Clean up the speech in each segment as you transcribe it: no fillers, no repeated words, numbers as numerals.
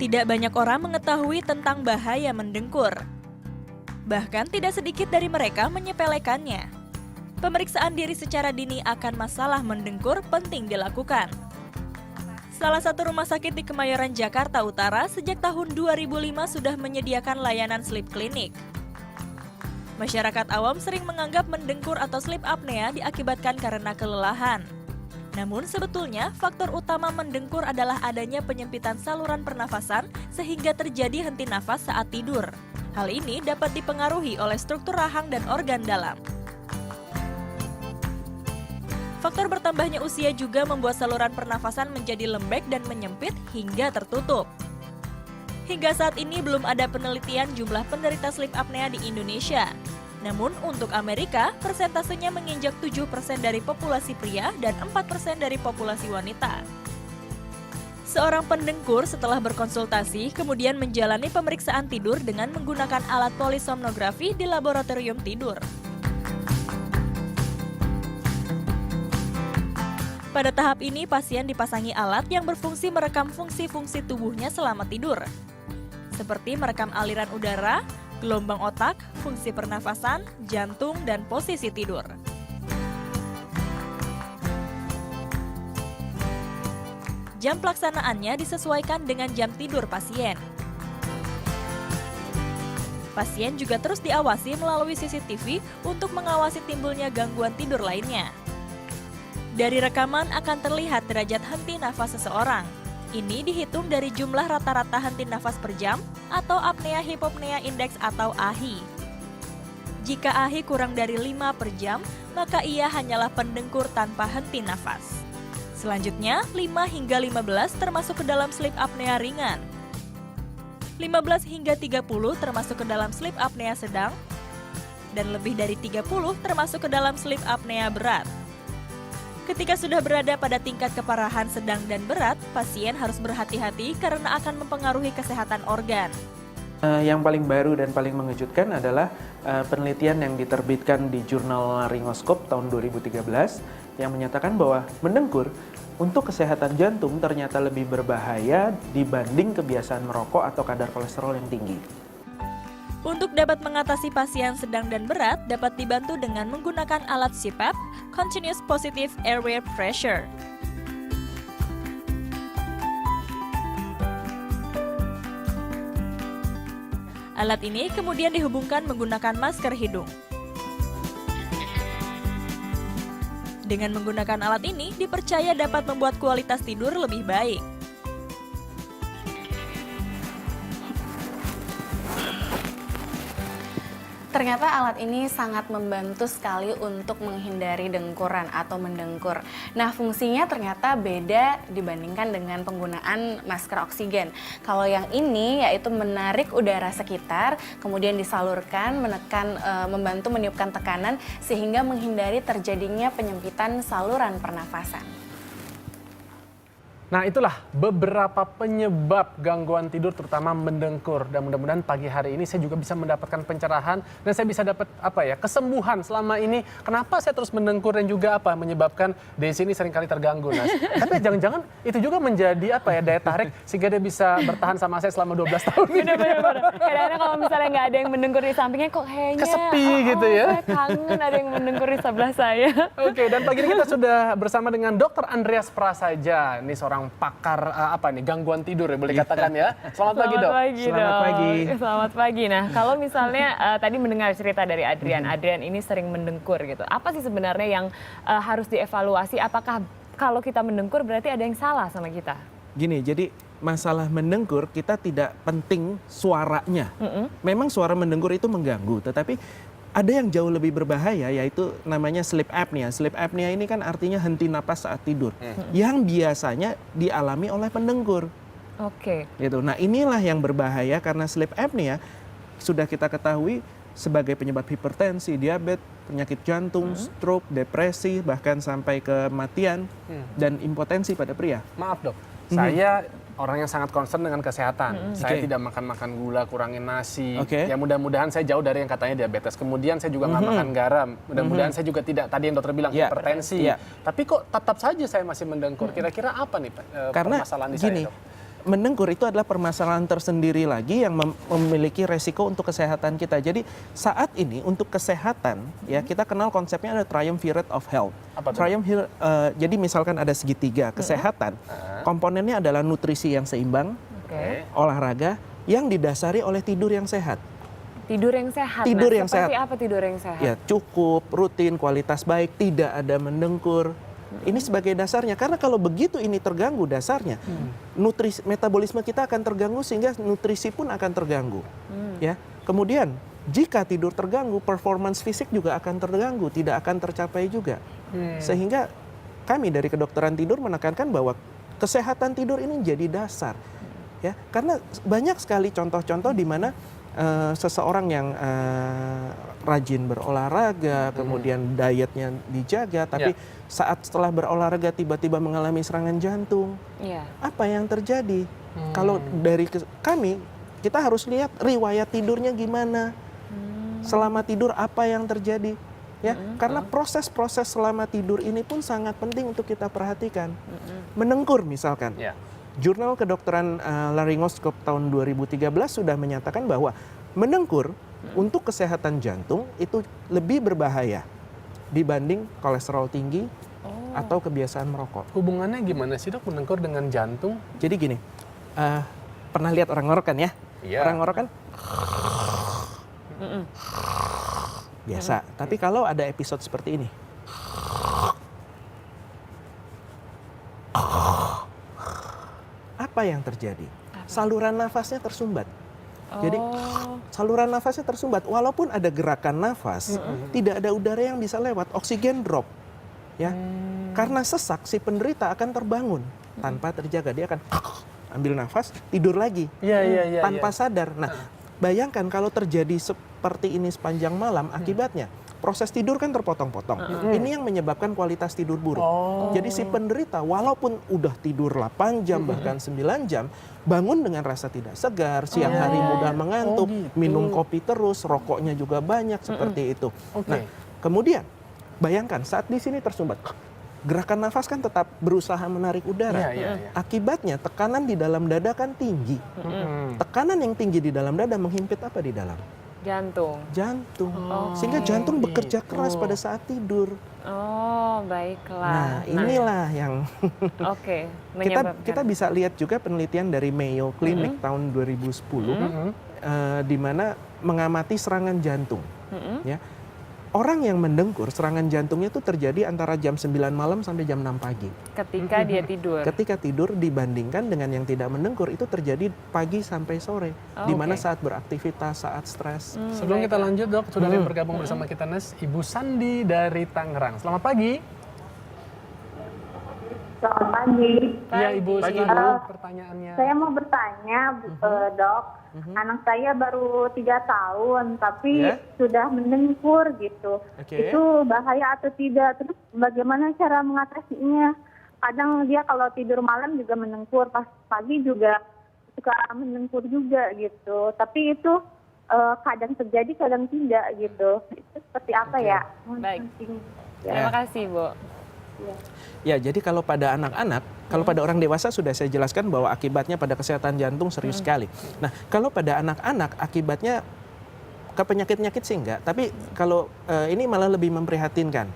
Tidak banyak orang mengetahui tentang bahaya mendengkur. Bahkan tidak sedikit dari mereka menyepelekannya. Pemeriksaan diri secara dini akan masalah mendengkur penting dilakukan. Salah satu rumah sakit di Kemayoran, Jakarta Utara sejak tahun 2005 sudah menyediakan layanan sleep clinic. Masyarakat awam sering menganggap mendengkur atau sleep apnea diakibatkan karena kelelahan. Namun sebetulnya faktor utama mendengkur adalah adanya penyempitan saluran pernafasan sehingga terjadi henti nafas saat tidur. Hal ini dapat dipengaruhi oleh struktur rahang dan organ dalam. Faktor bertambahnya usia juga membuat saluran pernafasan menjadi lembek dan menyempit hingga tertutup. Hingga saat ini belum ada penelitian jumlah penderita sleep apnea di Indonesia. Namun untuk Amerika, persentasenya menginjak 7% dari populasi pria dan 4% dari populasi wanita. Seorang pendengkur setelah berkonsultasi kemudian menjalani pemeriksaan tidur dengan menggunakan alat polisomnografi di laboratorium tidur. Pada tahap ini, pasien dipasangi alat yang berfungsi merekam fungsi-fungsi tubuhnya selama tidur, seperti merekam aliran udara, gelombang otak, fungsi pernafasan, jantung, dan posisi tidur. Jam pelaksanaannya disesuaikan dengan jam tidur pasien. Pasien juga terus diawasi melalui CCTV untuk mengawasi timbulnya gangguan tidur lainnya. Dari rekaman akan terlihat derajat henti nafas seseorang. Ini dihitung dari jumlah rata-rata henti nafas per jam atau apnea hypopnea index atau AHI. Jika AHI kurang dari 5 per jam, maka ia hanyalah pendengkur tanpa henti nafas. Selanjutnya, 5 hingga 15 termasuk ke dalam sleep apnea ringan. 15 hingga 30 termasuk ke dalam sleep apnea sedang. Dan lebih dari 30 termasuk ke dalam sleep apnea berat. Ketika sudah berada pada tingkat keparahan sedang dan berat, pasien harus berhati-hati karena akan mempengaruhi kesehatan organ. Yang paling baru dan paling mengejutkan adalah penelitian yang diterbitkan di jurnal Laryngoscope tahun 2013 yang menyatakan bahwa mendengkur untuk kesehatan jantung ternyata lebih berbahaya dibanding kebiasaan merokok atau kadar kolesterol yang tinggi. Untuk dapat mengatasi pasien sedang dan berat, dapat dibantu dengan menggunakan alat CPAP, Continuous Positive Airway Pressure. Alat ini kemudian dihubungkan menggunakan masker hidung. Dengan menggunakan alat ini, dipercaya dapat membuat kualitas tidur lebih baik. Ternyata alat ini sangat membantu sekali untuk menghindari dengkuran atau mendengkur. Nah, fungsinya ternyata beda dibandingkan dengan penggunaan masker oksigen. Kalau yang ini yaitu menarik udara sekitar, kemudian disalurkan, membantu meniupkan tekanan sehingga menghindari terjadinya penyempitan saluran pernafasan. Nah, itulah beberapa penyebab gangguan tidur terutama mendengkur, dan mudah-mudahan pagi hari ini saya juga bisa mendapatkan pencerahan dan saya bisa dapat kesembuhan selama ini. Kenapa saya terus mendengkur dan juga menyebabkan Desi ini seringkali terganggu, Nas. Tapi jangan-jangan itu juga menjadi daya tarik sehingga dia bisa bertahan sama saya selama 12 tahun. Benar-benar. Kadang-kadang kalau misalnya nggak ada yang mendengkur di sampingnya kok kayaknya kesepi gitu ya. Saya kangen ada yang mendengkur di sebelah saya. Oke, dan pagi ini kita sudah bersama dengan Dr. Andreas Prasaja. Ini seorang pakar gangguan tidur ya boleh katakan ya. Selamat pagi, Dok. Selamat pagi. Selamat pagi. Nah, kalau misalnya tadi mendengar cerita dari Adrian, Adrian ini sering mendengkur gitu. Apa sih sebenarnya yang harus dievaluasi? Apakah kalau kita mendengkur berarti ada yang salah sama kita? Gini, jadi masalah mendengkur kita tidak penting suaranya. Memang suara mendengkur itu mengganggu, tetapi ada yang jauh lebih berbahaya yaitu namanya sleep apnea. Sleep apnea ini kan artinya henti napas saat tidur, yang biasanya dialami oleh pendengkur. Oke. Gitu. Nah, inilah yang berbahaya karena sleep apnea sudah kita ketahui sebagai penyebab hipertensi, diabetes, penyakit jantung, stroke, depresi, bahkan sampai kematian dan impotensi pada pria. Maaf, Dok. Saya orang yang sangat concern dengan kesehatan. Saya tidak makan gula, kurangin nasi. Ya mudah-mudahan saya jauh dari yang katanya diabetes. Kemudian saya juga nggak makan garam. Mudah-mudahan saya juga tidak, tadi yang dokter bilang, hipertensi. Tapi kok tetap saja saya masih mendengkur. Kira-kira apa nih permasalahan di saya, Dok? mendengkur itu adalah permasalahan tersendiri lagi yang memiliki resiko untuk kesehatan kita. Jadi saat ini untuk kesehatan ya kita kenal konsepnya ada triumvirate of health. Apa tuh? Jadi misalkan ada segitiga kesehatan, komponennya adalah nutrisi yang seimbang, Oke. olahraga yang didasari oleh tidur yang sehat. Tidur yang sehat. Tidur yang seperti sehat. apa tidur yang sehat? Ya cukup, rutin, kualitas baik, tidak ada mendengkur. Ini sebagai dasarnya, karena kalau begitu ini terganggu dasarnya, nutrisi metabolisme kita akan terganggu sehingga nutrisi pun akan terganggu. Ya, kemudian jika tidur terganggu, performance fisik juga akan terganggu, tidak akan tercapai juga. Sehingga kami dari kedokteran tidur menekankan bahwa kesehatan tidur ini jadi dasar. Ya, karena banyak sekali contoh-contoh di mana seseorang yang rajin berolahraga, kemudian dietnya dijaga, tapi saat setelah berolahraga tiba-tiba mengalami serangan jantung. Iya. Apa yang terjadi? Kalau dari kami, kita harus lihat riwayat tidurnya gimana. Selama tidur apa yang terjadi? Ya, karena proses-proses selama tidur ini pun sangat penting untuk kita perhatikan. Mendengkur misalkan. Ya. Jurnal Kedokteran Laryngoskop tahun 2013 sudah menyatakan bahwa mendengkur untuk kesehatan jantung itu lebih berbahaya dibanding kolesterol tinggi atau kebiasaan merokok. Hubungannya gimana sih dok mendengkur dengan jantung? Jadi gini, pernah lihat orang ngorok kan ya? Iya. Orang ngorok kan biasa. Tapi kalau ada episode seperti ini, apa yang terjadi? Saluran nafasnya tersumbat. Jadi saluran nafasnya tersumbat. Walaupun ada gerakan nafas, tidak ada udara yang bisa lewat, oksigen drop. Ya, karena sesak si penderita akan terbangun tanpa terjaga. Dia akan ambil nafas, tidur lagi Iya. tanpa sadar. Nah, bayangkan kalau terjadi seperti ini sepanjang malam, akibatnya proses tidur kan terpotong-potong. Ini yang menyebabkan kualitas tidur buruk. Jadi si penderita walaupun udah tidur 8 jam bahkan 9 jam, bangun dengan rasa tidak segar, siang hari mudah mengantuk, minum kopi terus, rokoknya juga banyak seperti itu. Nah, kemudian bayangkan saat di sini tersumbat, gerakan nafas kan tetap berusaha menarik udara. Iya. Akibatnya tekanan di dalam dada kan tinggi. Tekanan yang tinggi di dalam dada menghimpit apa di dalam? Jantung. Jantung. Sehingga jantung bekerja keras pada saat tidur. Oh, baiklah. Nah, inilah yang Oke, menyebabkan. kita bisa lihat juga penelitian dari Mayo Clinic tahun 2010 di mana mengamati serangan jantung. Ya. Orang yang mendengkur, serangan jantungnya itu terjadi antara jam 9 malam sampai jam 6 pagi. Ketika dia tidur. Ketika tidur dibandingkan dengan yang tidak mendengkur itu terjadi pagi sampai sore. Di mana saat beraktivitas, saat stres. Sebelum kita lanjut dok, sudah yang bergabung bersama kita Nes, Ibu Sandi dari Tangerang. Selamat pagi. Selamat pagi. Iya Ibu, Pagi, silakan Bu. pertanyaannya. Saya mau bertanya, dok. Anak saya baru 3 tahun, tapi Ya. sudah mendengkur gitu. Oke. Itu bahaya atau tidak? Terus bagaimana cara mengatasinya? Kadang dia kalau tidur malam juga mendengkur, pas pagi juga suka mendengkur juga gitu. Tapi itu kadang terjadi, kadang tidak gitu. Itu seperti apa ya? Baik. Penting. Terima kasih, Bu. Ya, jadi kalau pada anak-anak, kalau pada orang dewasa sudah saya jelaskan bahwa akibatnya pada kesehatan jantung serius sekali. Nah, kalau pada anak-anak akibatnya ke penyakit-penyakit sih enggak, tapi kalau ini malah lebih memprihatinkan.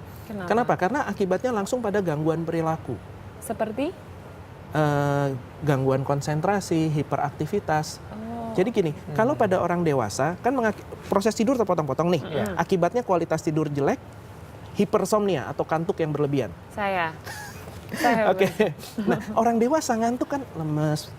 Kenapa? Karena akibatnya langsung pada gangguan perilaku. Seperti? Gangguan konsentrasi, hiperaktivitas. Jadi gini, kalau pada orang dewasa kan proses tidur terpotong-potong nih. Akibatnya kualitas tidur jelek, hipersomnia atau kantuk yang berlebihan. Saya. Oke. Nah, orang dewasa ngantuk kan lemes,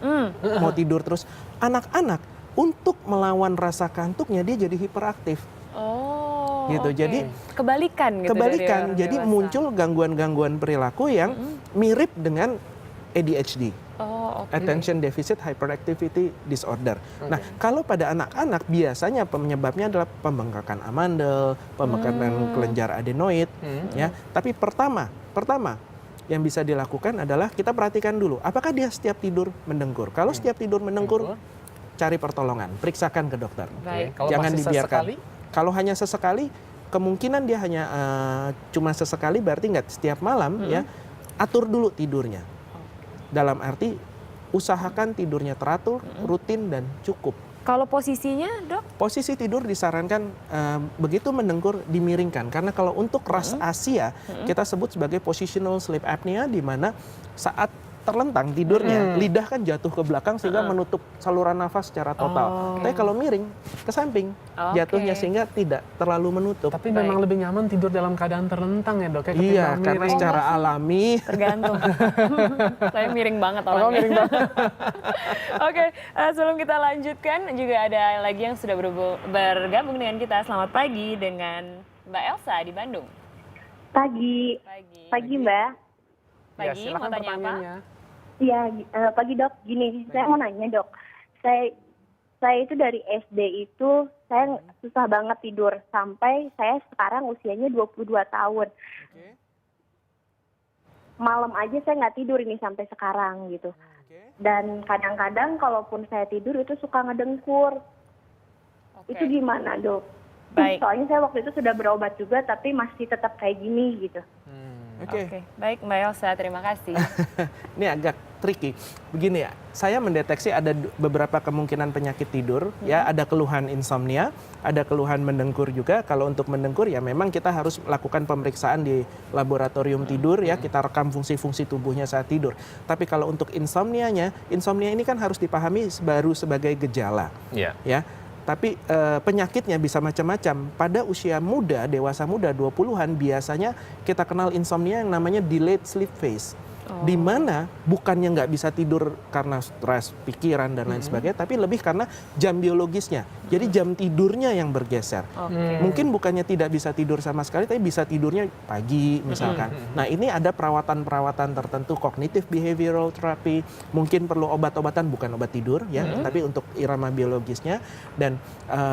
mau tidur terus. Anak-anak untuk melawan rasa kantuknya dia jadi hiperaktif. Oh. Gitu. Oke. Jadi kebalikan gitu. kebalikan. Dari orang Jadi dewasa. muncul gangguan-gangguan perilaku yang mirip dengan ADHD. Oh, oke. Attention Deficit Hyperactivity Disorder. Nah, kalau pada anak-anak biasanya penyebabnya adalah pembengkakan amandel, pembengkakan kelenjar adenoid, ya. Tapi pertama yang bisa dilakukan adalah kita perhatikan dulu, apakah dia setiap tidur mendengkur. Kalau setiap tidur mendengkur, cari pertolongan, periksakan ke dokter. Baik. Kalau Jangan masih dibiarkan. sesekali? Kalau hanya sesekali, kemungkinan dia hanya cuma sesekali, berarti nggak setiap malam, ya. Atur dulu tidurnya. Dalam arti usahakan tidurnya teratur, rutin, dan cukup. Kalau posisinya, Dok? Posisi tidur disarankan begitu mendengkur dimiringkan, karena kalau untuk ras Asia kita sebut sebagai positional sleep apnea, di mana saat terlentang tidurnya lidah kan jatuh ke belakang sehingga menutup saluran nafas secara total. Tapi kalau miring ke samping jatuhnya sehingga tidak terlalu menutup. Tapi memang lebih nyaman tidur dalam keadaan terlentang ya, Dok? Ya, Iya, ketimbang karena miring. secara alami Tergantung. Saya miring banget Oh, orangnya. miring banget. Oke, sebelum kita lanjutkan, juga ada lagi yang sudah bergabung dengan kita. Selamat pagi dengan Mbak Elsa di Bandung. Pagi. Pagi. Pagi, Mbak. Ya, Pagi, silakan mau tanya apa? pertanyaannya. Iya, pagi Dok. Gini, saya mau nanya Dok. Saya itu dari SD itu saya susah banget tidur sampai saya sekarang usianya 22 tahun. Malam aja saya nggak tidur ini sampai sekarang gitu. Dan kadang-kadang kalaupun saya tidur itu suka ngedengkur. Oke. Itu gimana Dok? Baik. Soalnya saya waktu itu sudah berobat juga tapi masih tetap kayak gini gitu. Oke. Baik Mbak Elsa, terima kasih. Ini agak tricky. Begini ya, saya mendeteksi ada beberapa kemungkinan penyakit tidur, ya, ada keluhan insomnia, ada keluhan mendengkur juga. Kalau untuk mendengkur ya memang kita harus melakukan pemeriksaan di laboratorium tidur, ya, kita rekam fungsi-fungsi tubuhnya saat tidur. Tapi kalau untuk insomnia ini kan harus dipahami baru sebagai gejala. Iya. Ya. Tapi penyakitnya bisa macam-macam. Pada usia muda, dewasa muda 20-an biasanya kita kenal insomnia yang namanya delayed sleep phase. Di mana bukannya nggak bisa tidur karena stres, pikiran dan lain sebagainya, tapi lebih karena jam biologisnya. Jadi jam tidurnya yang bergeser. Mungkin bukannya tidak bisa tidur sama sekali, tapi bisa tidurnya pagi misalkan. Nah, ini ada perawatan-perawatan tertentu, cognitive behavioral therapy, mungkin perlu obat-obatan, bukan obat tidur ya, tapi untuk irama biologisnya dan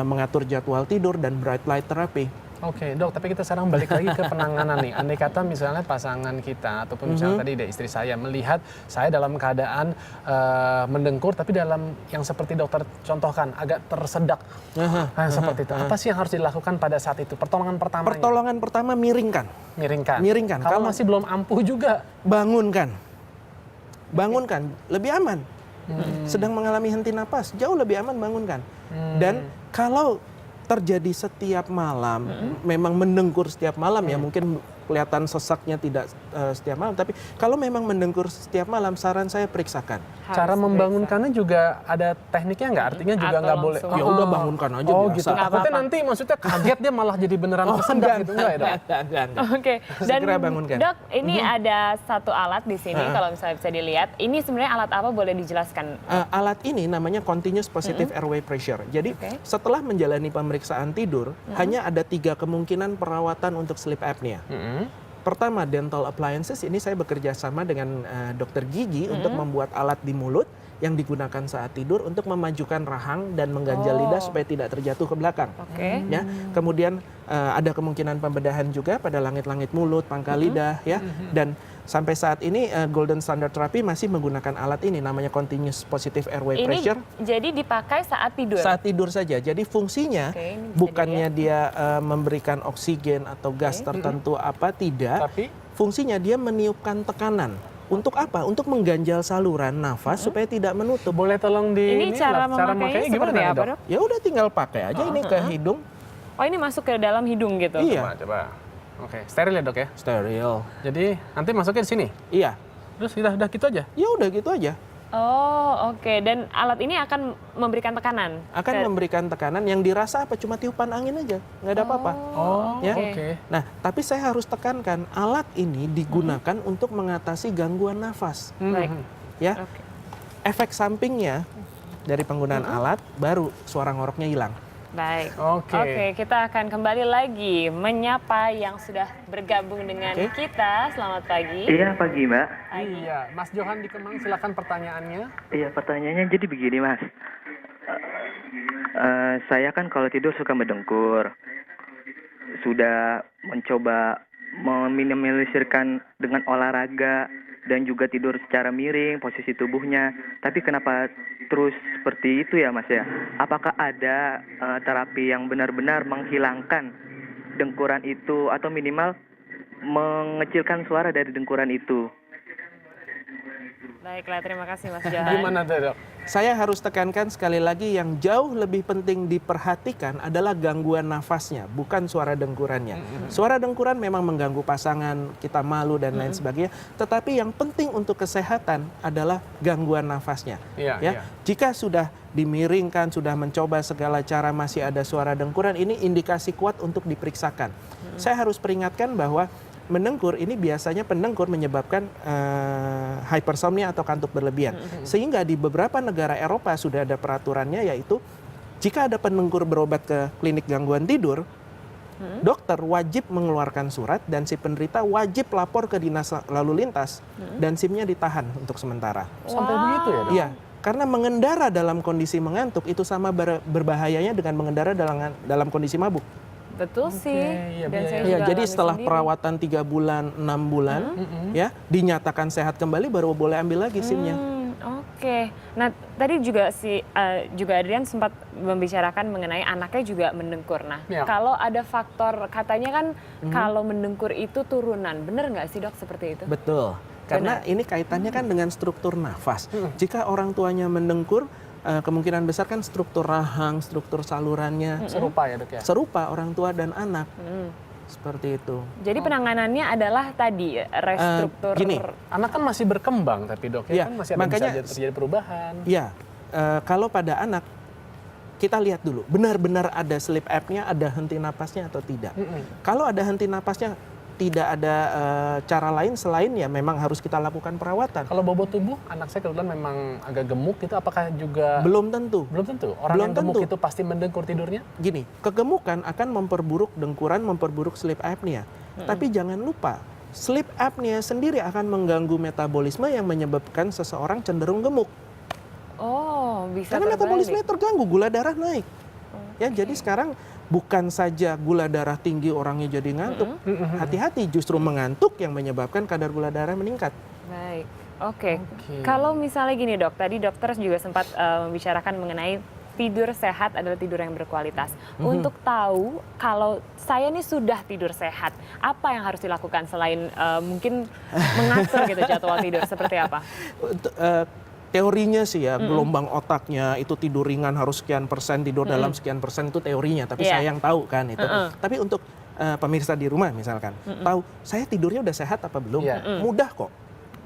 mengatur jadwal tidur dan bright light therapy. Oke, Dok, tapi kita sekarang balik lagi ke penanganan nih. Andai kata misalnya pasangan kita ataupun misalnya tadi istri saya melihat saya dalam keadaan mendengkur tapi dalam yang seperti dokter contohkan agak tersedak. Seperti itu. Apa sih yang harus dilakukan pada saat itu? Pertolongan pertamanya? Pertolongan pertama miringkan. Miringkan. Kalau masih belum ampuh juga? Bangunkan. Lebih aman. Sedang mengalami henti napas, jauh lebih aman bangunkan. Dan kalau terjadi setiap malam, memang mendengkur setiap malam ya, mungkin kelihatan sesaknya tidak setiap malam, tapi kalau memang mendengkur setiap malam, saran saya periksakan. Cara membangunkannya juga ada tekniknya nggak? Artinya juga Atau nggak boleh. langsung. Ya udah bangunkan aja Oh biasa. gitu. Takutnya nanti maksudnya kaget dia malah jadi beneran tersedak gitu enggak ya, Dok? Enggak. Oke, dan Segera bangunkan. Dok, ini ada satu alat di sini kalau misalnya bisa dilihat. Ini sebenarnya alat apa, boleh dijelaskan? Alat ini namanya continuous positive airway pressure. Jadi setelah menjalani pemeriksaan tidur, hanya ada 3 kemungkinan perawatan untuk sleep apnea. Pertama, dental appliances. Ini saya bekerja sama dengan dokter gigi untuk membuat alat di mulut yang digunakan saat tidur untuk memajukan rahang dan mengganjal lidah supaya tidak terjatuh ke belakang. Oke. Ya, kemudian ada kemungkinan pembedahan juga pada langit-langit mulut, pangkal lidah, ya. Dan sampai saat ini golden standard therapy masih menggunakan alat ini, namanya continuous positive airway Ini pressure. jadi dipakai saat tidur? Saat tidur saja. Jadi fungsinya Oke, ini bisa bukannya dia memberikan oksigen atau gas tertentu apa, tidak. Tapi Fungsinya dia meniupkan tekanan. Untuk apa? Untuk mengganjal saluran nafas supaya tidak menutup. boleh tolong di Ini cara memakainya gimana seperti nih, apa, Dok? Dok? Ya udah tinggal pakai aja ini ke hidung. Oh, ini masuk ke dalam hidung gitu? Iya, Coba. Oke, steril ya, Dok ya. steril. Jadi nanti masuknya di sini. Iya. Terus udah gitu aja. Ya udah gitu aja. Oh, oke. Dan alat ini akan memberikan tekanan? Akan memberikan tekanan yang dirasa apa? Cuma tiupan angin aja, nggak ada apa-apa. Oh, Ya. oke. Nah, tapi saya harus tekankan, alat ini digunakan untuk mengatasi gangguan nafas. Baik. Ya, Oke. efek sampingnya dari penggunaan alat baru suara ngoroknya hilang. Baik. Oke. Kita akan kembali lagi menyapa yang sudah bergabung dengan Oke. kita. Selamat pagi. Iya pagi Mbak. Iya, Mas Johan di Kemang, silakan pertanyaannya. Iya pertanyaannya jadi begini Mas. Saya kan kalau tidur suka mendengkur. Sudah mencoba meminimalisirkan dengan olahraga dan juga tidur secara miring posisi tubuhnya. Tapi kenapa terus seperti itu ya Mas ya? Apakah ada terapi yang benar-benar menghilangkan dengkuran itu atau minimal mengecilkan suara dari dengkuran itu? Baiklah, terima kasih Mas Johan. Gimana tuh, Dok? Saya harus tekankan sekali lagi yang jauh lebih penting diperhatikan adalah gangguan nafasnya, bukan suara dengkurannya. Suara dengkuran memang mengganggu pasangan, kita malu dan lain sebagainya. Tetapi yang penting untuk kesehatan adalah gangguan nafasnya. Iya, Ya, iya. jika sudah dimiringkan, sudah mencoba segala cara masih ada suara dengkuran, ini indikasi kuat untuk diperiksakan. Saya harus peringatkan bahwa mendengkur ini biasanya pendengkur menyebabkan hypersomnia atau kantuk berlebihan. Sehingga di beberapa negara Eropa sudah ada peraturannya, yaitu jika ada pendengkur berobat ke klinik gangguan tidur, dokter wajib mengeluarkan surat dan si penderita wajib lapor ke dinas lalu lintas dan SIM-nya ditahan untuk sementara. Sampai begitu ya, Dok? Iya, karena mengendara dalam kondisi mengantuk itu sama berbahayanya dengan mengendara dalam kondisi mabuk. Betul sih. iya, Dan saya Ya, juga jadi alami setelah sendiri. perawatan 3 bulan, 6 bulan, ya dinyatakan sehat kembali baru boleh ambil lagi SIM-nya. Oke. Nah, tadi juga juga Adrian sempat membicarakan mengenai anaknya juga mendengkur. Nah, Ya. kalau ada faktor katanya kan kalau mendengkur itu turunan, bener nggak sih Dok seperti itu? Betul. Karena ini kaitannya kan dengan struktur nafas. Jika orang tuanya mendengkur, kemungkinan besar kan struktur rahang, struktur salurannya Serupa ya, Dok ya? serupa orang tua dan anak. Seperti itu. Jadi penanganannya adalah tadi restruktur. gini. Anak kan masih berkembang tapi, Dok, Iya, ya kan masih ada makanya bisa terjadi perubahan. Ya, kalau pada anak kita lihat dulu, benar-benar ada sleep apnea, ada henti napasnya atau tidak. Kalau ada henti napasnya, tidak ada cara lain selain ya memang harus kita lakukan perawatan. Kalau bobot tubuh, anak saya kebetulan memang agak gemuk itu, apakah juga Belum tentu. belum tentu? Orang Belum yang gemuk tentu. itu pasti mendengkur tidurnya? Gini, kegemukan akan memperburuk dengkuran, memperburuk sleep apnea. Tapi jangan lupa, sleep apnea sendiri akan mengganggu metabolisme yang menyebabkan seseorang cenderung gemuk. Oh, bisa Karena terbalik. metabolisme terganggu, gula darah naik. Ya, jadi sekarang bukan saja gula darah tinggi orangnya jadi ngantuk. Hati-hati, justru mengantuk yang menyebabkan kadar gula darah meningkat. Baik, oke. Kalau misalnya gini Dok, tadi dokter juga sempat membicarakan mengenai tidur sehat adalah tidur yang berkualitas. Untuk tahu kalau saya nih sudah tidur sehat, apa yang harus dilakukan selain mungkin mengatur gitu jadwal tidur seperti apa? Teorinya sih ya, gelombang otaknya itu tidur ringan harus sekian persen, tidur dalam sekian persen itu teorinya. Tapi Iya. saya yang tahu kan itu. Tapi untuk pemirsa di rumah misalkan, tahu saya tidurnya udah sehat apa belum? Iya. Mudah kok.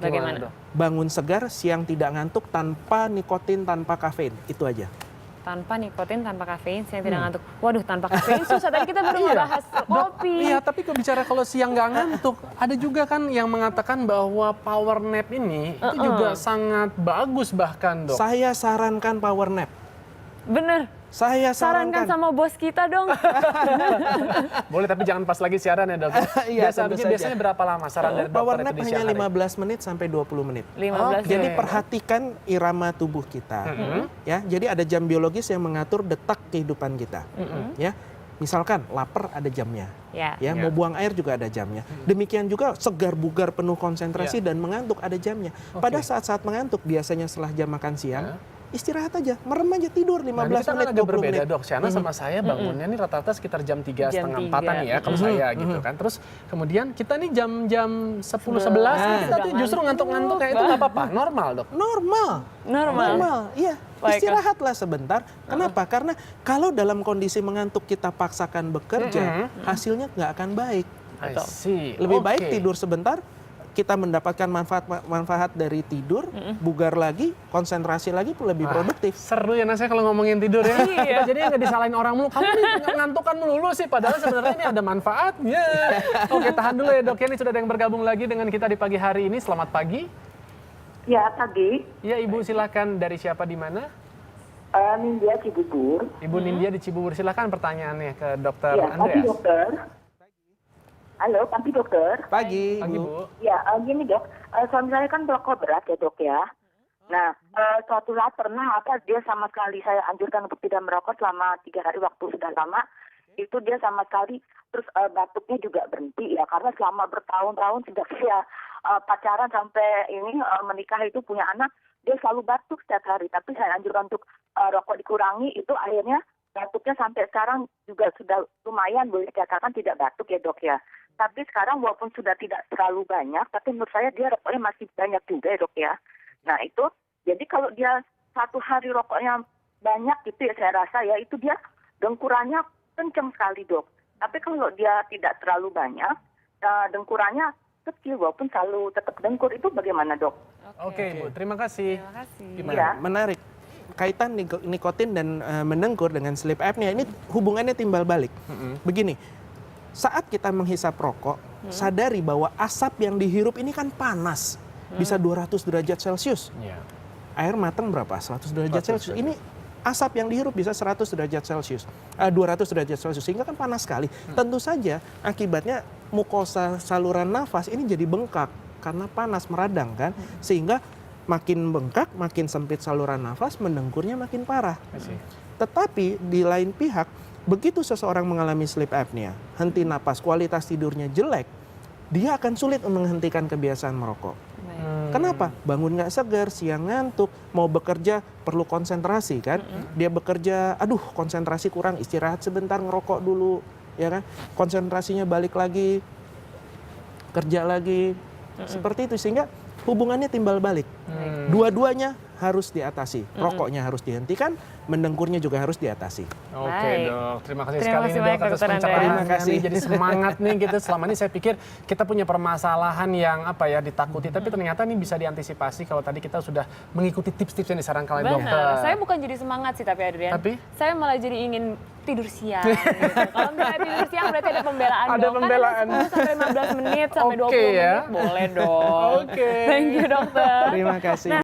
Bagaimana? Dok? Bangun segar, siang tidak ngantuk, tanpa nikotin, tanpa kafein. Itu aja. Tanpa nikotin, tanpa kafein, saya tidak ngantuk. Waduh, tanpa kafein susah. Tadi kita baru ngebahas kopi. Iya, tapi kalau bicara kalau siang nggak ngantuk, ada juga kan yang mengatakan bahwa power nap ini itu juga sangat bagus bahkan, Dok. Saya sarankan power nap. Bener. Saya Sarankan sarankan. sama bos kita dong. Boleh, tapi jangan pas lagi siaran ya, Dok. Iya, tentu saja. Biasanya berapa lama saran dari dokter Power itu nap di hanya siang hari? 15 menit sampai 20 menit. 15 Jadi ya. perhatikan irama tubuh kita. Ya, jadi ada jam biologis yang mengatur detak kehidupan kita. Ya. Misalkan lapar ada jamnya. Ya. Ya, mau buang air juga ada jamnya. Demikian juga segar bugar penuh konsentrasi dan mengantuk ada jamnya. Pada saat-saat mengantuk biasanya setelah jam makan siang, istirahat aja, merem aja tidur 15 Nah, kita kan menit, agak 20 berbeda, menit. Dok. Siana sama saya bangunnya nih rata-rata sekitar jam 3 Jam setengah 3. 4-an ya kalau saya gitu kan. Terus kemudian kita nih jam 10-11 kita Sudah tuh justru ngantuk. ngantuk-ngantuk kayak itu nggak apa-apa, normal, Dok. Normal. Iya. Baiklah. Istirahatlah sebentar. Kenapa? Karena kalau dalam kondisi mengantuk kita paksakan bekerja, hasilnya nggak akan baik. I see. Lebih baik Oke. tidur sebentar, kita mendapatkan manfaat dari tidur, bugar lagi, konsentrasi lagi, lebih produktif. Seru ya Nasya kalau ngomongin tidur ya. Kita jadinya nggak disalahin orang mulu. Kamu nih ngantukan melulu sih. Padahal sebenarnya ini ada manfaatnya. Oke, tahan dulu ya, Dok. Ini sudah ada yang bergabung lagi dengan kita di pagi hari ini. Selamat pagi. Ya, pagi. Ya, Ibu silakan. Dari siapa di mana? Nindya Cibubur. Ibu Nindya di Cibubur. Silakan pertanyaannya ke Dokter Ya, pagi Andreas. dokter. Halo, pagi dokter. Pagi, Pagi, Bu. Bu. Ya, gini dok, suami saya kan perokok berat ya dok ya. Nah, suatu saat pernah dia sama sekali saya anjurkan untuk tidak merokok selama 3 hari waktu sudah lama. Itu dia sama sekali, terus batuknya juga berhenti ya. Karena selama bertahun-tahun sejak saya pacaran sampai ini menikah itu punya anak, dia selalu batuk setiap hari. Tapi saya anjurkan untuk rokok dikurangi, itu akhirnya batuknya sampai sekarang juga sudah lumayan, boleh dikatakan tidak batuk ya dok ya. Tapi sekarang walaupun sudah tidak terlalu banyak, tapi menurut saya dia rokoknya masih banyak juga ya dok ya. Nah itu, jadi kalau dia satu hari rokoknya banyak gitu ya, saya rasa ya itu dia dengkurannya kenceng sekali dok. Tapi kalau dia tidak terlalu banyak, dengkurannya kecil walaupun selalu tetap dengkur, itu bagaimana dok? Oke, Bu, terima kasih. Terima kasih. Gimana? Ya. Menarik. Kaitan nikotin dan mendengkur dengan sleep apnea ini hubungannya timbal balik. Begini, saat kita menghisap rokok, sadari bahwa asap yang dihirup ini kan panas, bisa 200 derajat Celcius. Iya. Air matang berapa? 100 derajat 100 Celcius. Ini asap yang dihirup bisa 100 derajat Celcius, 200 derajat Celcius, sehingga kan panas sekali. Tentu saja akibatnya mukosa saluran nafas ini jadi bengkak karena panas meradang kan, sehingga makin bengkak, makin sempit saluran nafas, mendengkurnya makin parah. Tetapi di lain pihak, begitu seseorang mengalami sleep apnea, henti napas, kualitas tidurnya jelek, dia akan sulit menghentikan kebiasaan merokok. Kenapa? Bangun nggak segar, siang ngantuk, mau bekerja perlu konsentrasi kan. Dia bekerja, aduh konsentrasi kurang, istirahat sebentar, ngerokok dulu, ya kan. Konsentrasinya balik lagi, kerja lagi, seperti itu. Sehingga hubungannya timbal balik. Dua-duanya harus diatasi. Rokoknya harus dihentikan, mendengkurnya juga harus diatasi. Oke Baik. dok, terima kasih Terima sekali kasih nih banyak, dok atas Dokter Andrea. pencerahannya Terima kasih. nih. Jadi semangat nih gitu. Selama ini saya pikir kita punya permasalahan yang apa ya ditakuti, tapi ternyata ini bisa diantisipasi kalau tadi kita sudah mengikuti tips-tips yang disarankan oleh dokter. Benar, saya bukan jadi semangat sih tapi Adrian. Tapi? Saya malah jadi ingin tidur siang. Gitu. Kalau misalnya tidur siang berarti ada pembelaan Ada dong. pembelaan. Kan 10 sampai 15 menit sampai Oke, 20 ya. menit boleh dong. Oke. Thank you dokter. Terima kasih.